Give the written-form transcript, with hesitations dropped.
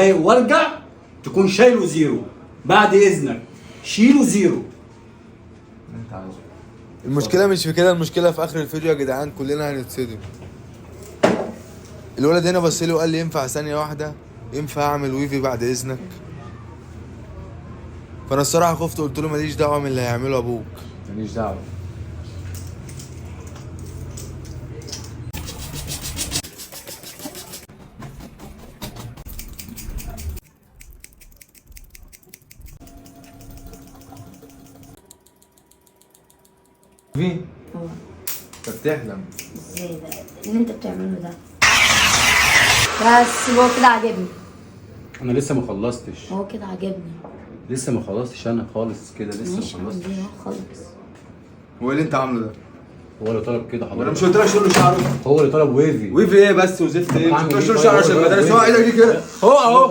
وارجع تكون شايله زيرو. بعد اذنك شيله زيرو. انت عايزه. المشكلة مش في كده، المشكلة في آخر الفيديو يا جدعان، كلنا هنتصدم. الولد هنا بصلي وقال لي ينفع ثانية واحدة؟ ينفع أعمل ويفي بعد إذنك؟ فأنا الصراحة خفت، قلت له ماليش دعوة من اللي هيعمله أبوك. ماليش دعوه. فين؟ هو انت بتحلم. ازاي ده اللي انت بتعمله ده؟ بس هو كده عاجبني. انا لسه ما خلصتش. هو كده عاجبني. لسه ما خلصتش انا خالص كده، لسه ماشي ما خلصتش. عندي خالص. هو إيه اللي أنت عامله ده؟ هو اللي طلب كده وأنا مش حضرتك. قلت لك شيل له شعره؟ هو اللي طلب ويفي. ويفي إيه بس وزفت إيه؟ مش أعمل قلت له إيه شيل له شعره طيب؟ عشان المدارس، هو إيدك دي كده. هو أهو.